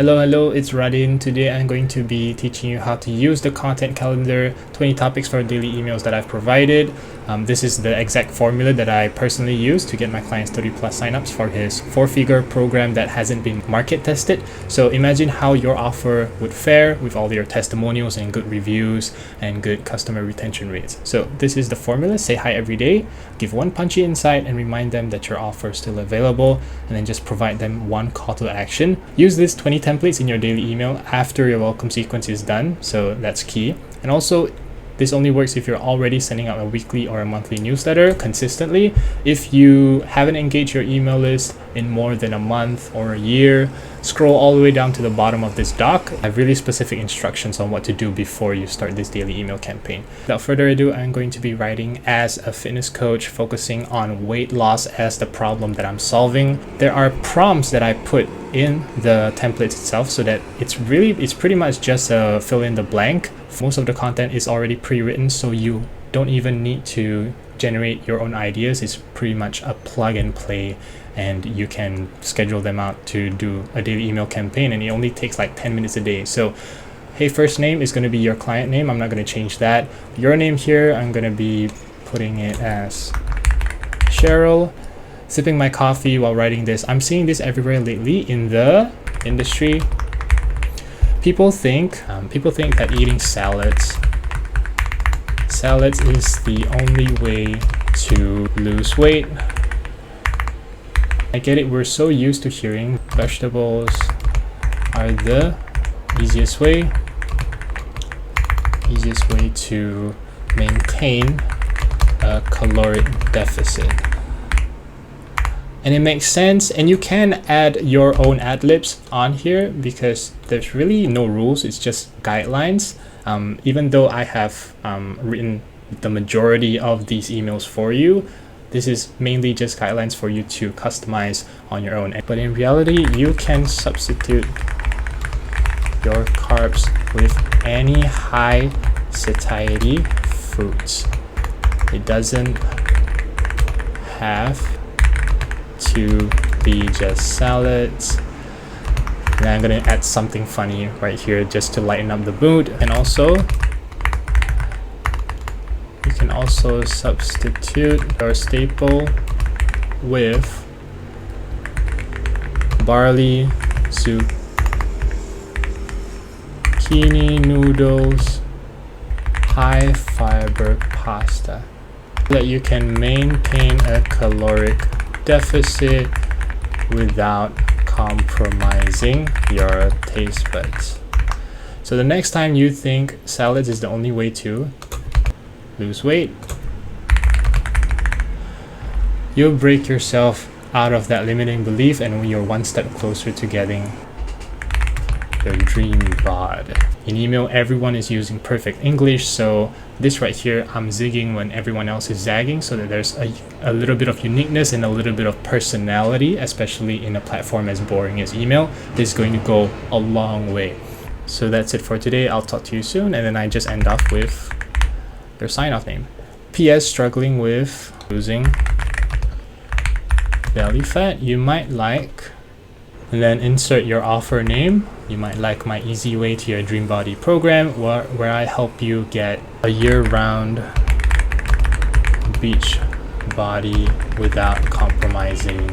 Hello, it's Radin. Today I'm going to be teaching you how to use the content calendar 20 topics for daily emails that I've provided. This is the exact formula that I personally use to get my clients 30 plus signups for his 4-figure program that hasn't been market tested. So imagine how your offer would fare with all your testimonials and good reviews and good customer retention rates. So this is the formula. Say hi every day, give one punchy insight and remind them that your offer is still available, and then just provide them one call to action. Use this 20 templates in your daily email after your welcome sequence is done, so that's key. And also, this only works if you're already sending out a weekly or a monthly newsletter consistently. If you haven't engaged your email list in more than a month or a year, scroll all the way down to the bottom of this doc. I have really specific instructions on what to do before you start this daily email campaign. Without further ado, I'm going to be writing as a fitness coach, focusing on weight loss as the problem that I'm solving. There are prompts that I put in the template itself so that it's pretty much just a fill in the blank. Most of the content is already pre-written, so you don't even need to generate your own ideas. It's pretty much a plug and play, and you can schedule them out to do a daily email campaign, and it only takes like 10 minutes a day. So hey, first name is going to be your client name. I'm not going to change that. Your name here, I'm going to be putting it as Cheryl. Sipping my coffee while writing this. I'm seeing this everywhere lately in the industry. People think that eating salads is the only way to lose weight. I get it, we're so used to hearing vegetables are the easiest way to maintain a caloric deficit. And it makes sense, and you can add your own ad-libs on here because there's really no rules, it's just guidelines. Even though I have written the majority of these emails for you, this is mainly just guidelines for you to customize on your own. But in reality, you can substitute your carbs with any high satiety foods. It doesn't have to be just salads. And I'm gonna add something funny right here just to lighten up the mood. And also, you can also substitute your staple with barley soup, zucchini noodles, high fiber pasta, so that you can maintain a caloric deficit without compromising your taste buds. So the next time you think salads is the only way to lose weight, you'll break yourself out of that limiting belief, and you're one step closer to getting your dream bod. In email, everyone is using perfect English, so this right here, I'm zigging when everyone else is zagging, so that there's a little bit of uniqueness and a little bit of personality, especially in a platform as boring as email. This is going to go a long way. So that's it for today. I'll talk to you soon, and then I just end off with their sign-off name. PS, struggling with losing belly fat, you might like, and then insert your offer name. You might like my easy way to your dream body program, where I help you get a year-round beach body without compromising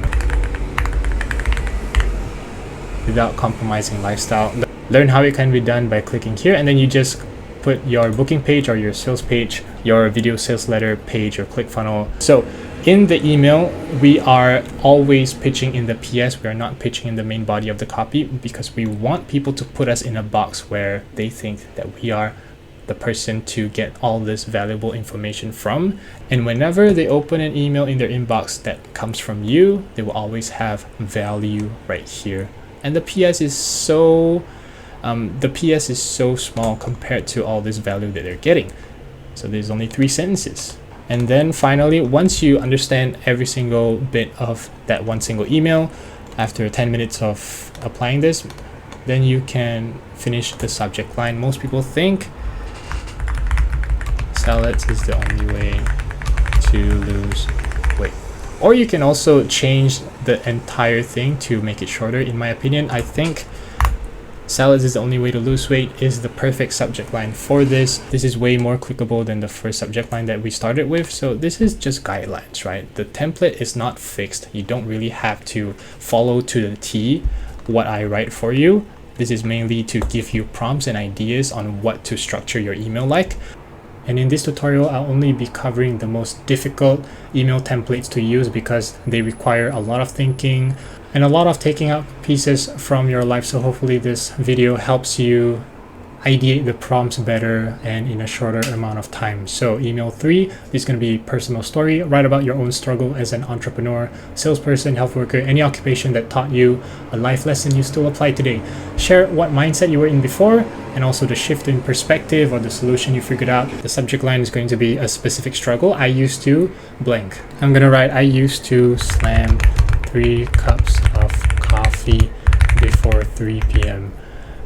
lifestyle. Learn how it can be done by clicking here, and then you just put your booking page or your sales page, your video sales letter page, or ClickFunnels. So in the email, we are always pitching in the PS. We are not pitching in the main body of the copy because we want people to put us in a box where they think that we are the person to get all this valuable information from. And whenever they open an email in their inbox that comes from you, they will always have value right here. And the PS is so small compared to all this value that they're getting. So there's only 3 sentences. And then finally, once you understand every single bit of that one single email, after 10 minutes of applying this, then you can finish the subject line. Most people think salads is the only way to lose weight. Or you can also change the entire thing to make it shorter. In my opinion, I think Salads is the only way to lose weight is the perfect subject line for this. This is way more clickable than the first subject line that we started with. So this is just guidelines, right? The template is not fixed. You don't really have to follow to the T what I write for you. This is mainly to give you prompts and ideas on what to structure your email like. And in this tutorial, I'll only be covering the most difficult email templates to use because they require a lot of thinking and a lot of taking out pieces from your life. So hopefully this video helps you ideate the prompts better and in a shorter amount of time. So email 3 is going to be personal story. Write about your own struggle as an entrepreneur, salesperson, health worker, any occupation that taught you a life lesson you still apply today. Share what mindset you were in before and also the shift in perspective or the solution you figured out. The subject line is going to be a specific struggle. I used to blank. I'm going to write, I used to slam 3 cups of coffee before 3 p.m.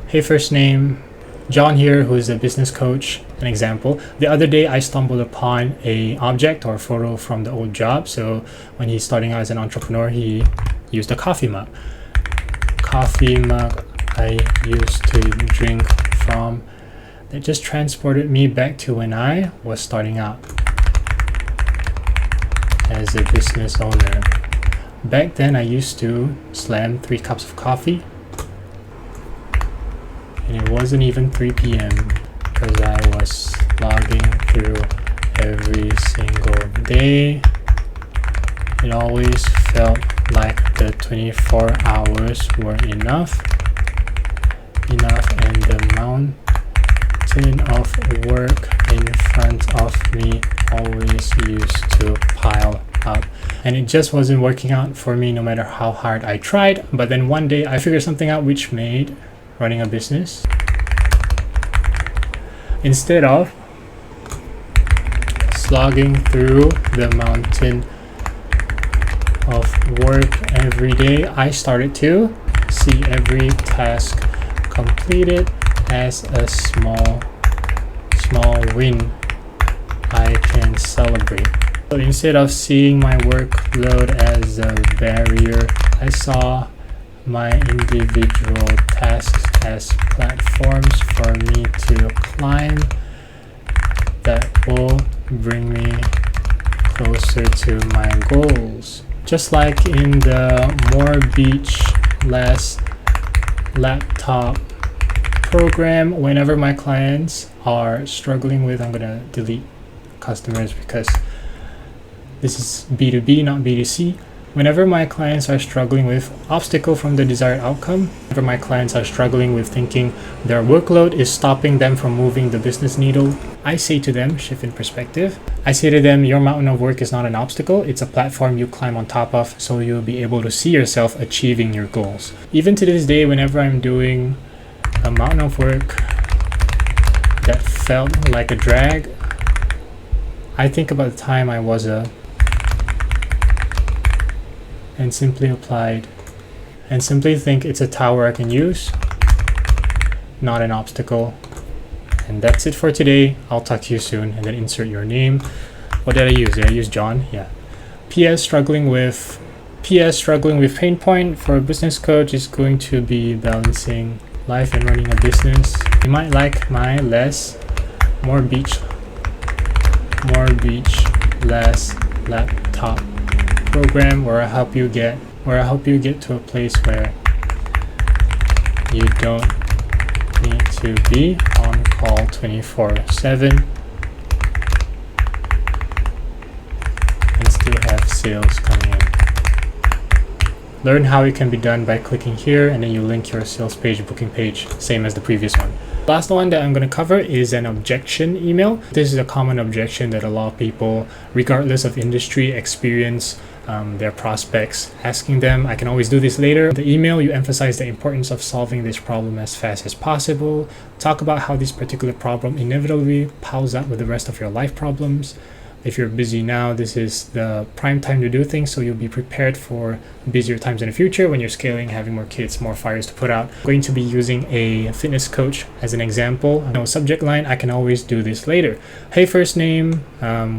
Hey, first name, John here, who is a business coach. An example, the other day I stumbled upon a object or photo from the old job. So when he's starting out as an entrepreneur, he used a coffee mug. Coffee mug I used to drink from. That just transported me back to when I was starting out as a business owner. Back then I used to slam 3 cups of coffee. And it wasn't even 3 p.m. because I was logging through every single day. It always felt like the 24 hours were enough, and the mountain of work in front of me always used to pile up. And it just wasn't working out for me no matter how hard I tried. But then one day I figured something out which made running a business, instead of slogging through the mountain of work every day, I started to see every task completed as a small win I can celebrate. So instead of seeing my workload as a barrier, I saw my individual tasks as platforms for me to climb that will bring me closer to my goals. Just like in the More Beach, Less Laptop program, whenever my clients are struggling with, I'm gonna delete customers because this is B2B, not B2C. Whenever my clients are struggling with obstacle from the desired outcome, whenever my clients are struggling with thinking their workload is stopping them from moving the business needle, I say to them, shift in perspective. I say to them, your mountain of work is not an obstacle, it's a platform you climb on top of so you'll be able to see yourself achieving your goals. Even to this day, whenever I'm doing a mountain of work that felt like a drag, I think about the time I was and simply applied and simply think it's a tower I can use, not an obstacle. And that's it for today. I'll talk to you soon. And then insert your name. What did I use? Did I use John? Yeah. PS struggling with pain point for a business coach is going to be balancing life and running a business. You might like my more beach, less laptop program where I help you get to a place where you don't need to be on call 24/7 and still have sales coming in. Learn how it can be done by clicking here, and then you link your sales page, booking page, same as the previous one. Last one that I'm going to cover is an objection email. This is a common objection that a lot of people, regardless of industry, experience their prospects asking them. I can always do this later. The email, you emphasize the importance of solving this problem as fast as possible. Talk about how this particular problem inevitably piles up with the rest of your life problems. If you're busy now, this is the prime time to do things, so you'll be prepared for busier times in the future when you're scaling, having more kids, more fires to put out. I'm going to be using a fitness coach as an example. No subject line, I can always do this later. Hey, first name,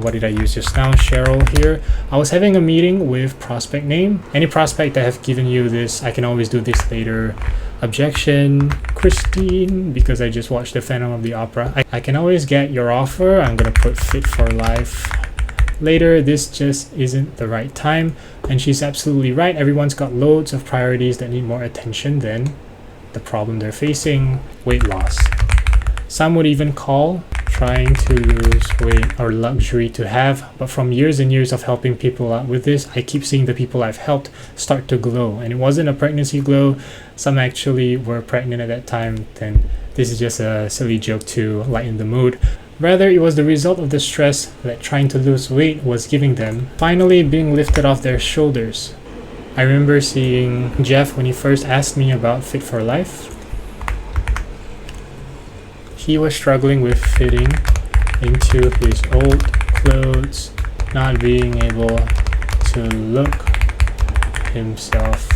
what did I use just now? Cheryl here. I was having a meeting with prospect name. Any prospect that have given you this, I can always do this later. Objection, Christine, because I just watched the Phantom of the Opera. I can always get your offer. I'm gonna put fit for life later. This just isn't the right time. And she's absolutely right. Everyone's got loads of priorities that need more attention than the problem they're facing: weight loss. Some would even call trying to lose weight or luxury to have, but from years and years of helping people out with this, I keep seeing the people I've helped start to glow. And it wasn't a pregnancy glow. Some actually were pregnant at that time. Then this is just a silly joke to lighten the mood. Rather, it was the result of the stress that trying to lose weight was giving them, finally being lifted off their shoulders. I remember seeing Jeff when he first asked me about Fit for Life. He was struggling with fitting into his old clothes, not being able to look himself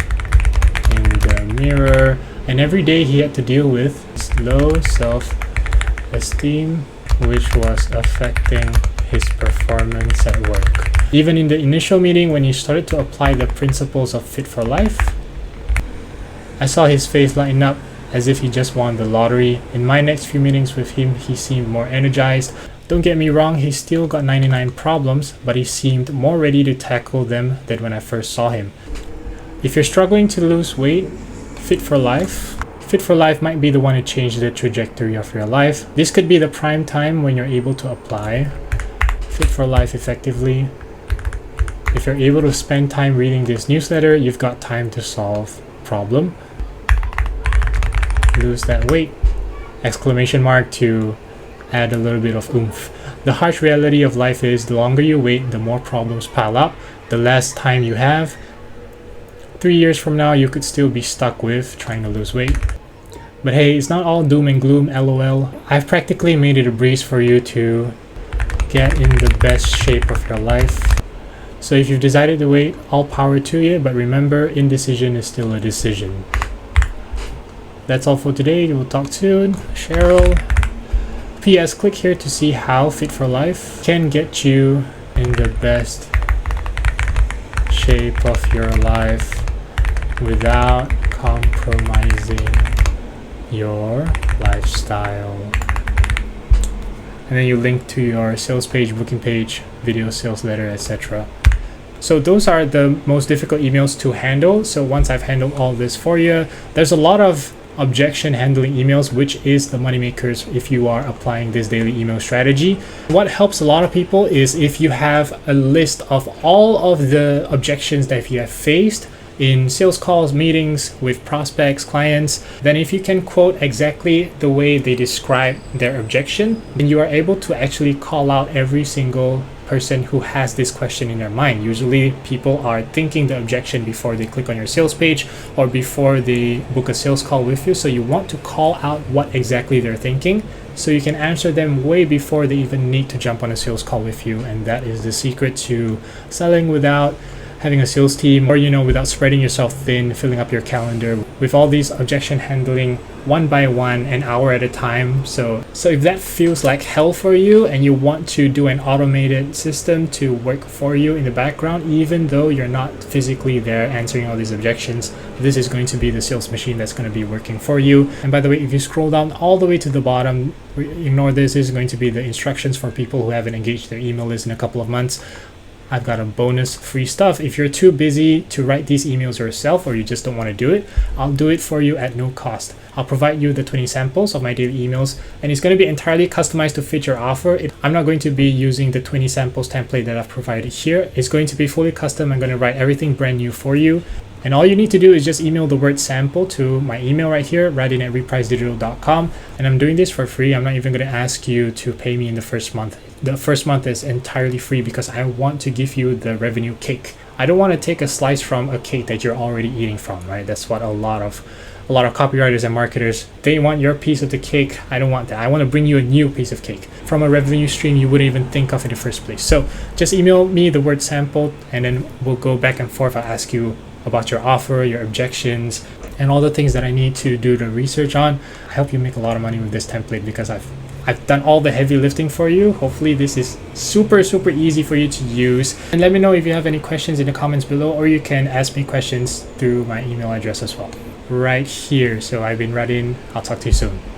in the mirror, and every day he had to deal with low self-esteem, which was affecting his performance at work. Even in the initial meeting, when he started to apply the principles of Fit for Life, I saw his face lighten up as if he just won the lottery. In my next few meetings with him, he seemed more energized. Don't get me wrong, he still got 99 problems, but he seemed more ready to tackle them than when I first saw him. If you're struggling to lose weight, Fit for Life might be the one to change the trajectory of your life. This could be the prime time when you're able to apply Fit for Life effectively. If you're able to spend time reading this newsletter, you've got time to solve problem. Lose that weight! Exclamation mark to add a little bit of oomph. The harsh reality of life is the longer you wait, the more problems pile up, the less time you have. 3 years from now, you could still be stuck with trying to lose weight. But hey, it's not all doom and gloom, lol. I've practically made it a breeze for you to get in the best shape of your life. So if you've decided to wait, all power to you, but remember, indecision is still a decision. That's all for today. We'll talk soon. Cheryl. P.S. Click here to see how Fit for Life can get you in the best shape of your life without compromising your lifestyle. And then you link to your sales page, booking page, video sales letter, etc. So those are the most difficult emails to handle. So once I've handled all this for you, there's a lot of objection handling emails, which is the moneymakers if you are applying this daily email strategy. What helps a lot of people is if you have a list of all of the objections that you have faced in sales calls, meetings with prospects, clients, then if you can quote exactly the way they describe their objection, then you are able to actually call out every single person who has this question in their mind. Usually people are thinking the objection before they click on your sales page or before they book a sales call with you. So you want to call out what exactly they're thinking so you can answer them way before they even need to jump on a sales call with you. And that is the secret to selling without having a sales team, or without spreading yourself thin, filling up your calendar with all these objection handling one by one, an hour at a time. So if that feels like hell for you and you want to do an automated system to work for you in the background, even though you're not physically there answering all these objections, this is going to be the sales machine that's going to be working for you. And by the way, if you scroll down all the way to the bottom, ignore this is going to be the instructions for people who haven't engaged their email list in a couple of months. I've got a bonus free stuff. If you're too busy to write these emails yourself or you just don't want to do it, I'll do it for you at no cost. I'll provide you the 20 samples of my daily emails, and it's going to be entirely customized to fit your offer. I'm not going to be using the 20 samples template that I've provided here. It's going to be fully custom. I'm going to write everything brand new for you. And all you need to do is just email the word sample to my email right here, radin@repricedigital.com. And I'm doing this for free. I'm not even going to ask you to pay me in the first month. The first month is entirely free because I want to give you the revenue cake. I don't want to take a slice from a cake that you're already eating from, right? That's what a lot of copywriters and marketers, they want your piece of the cake. I don't want that. I want to bring you a new piece of cake from a revenue stream you wouldn't even think of in the first place. So just email me the word sample and then we'll go back and forth. I'll ask you about your offer, your objections, and all the things that I need to do the research on. I help you make a lot of money with this template because I've done all the heavy lifting for you. Hopefully this is super easy for you to use. And let me know if you have any questions in the comments below, or you can ask me questions through my email address as well. right here. So I've been Radin. I'll talk to you soon.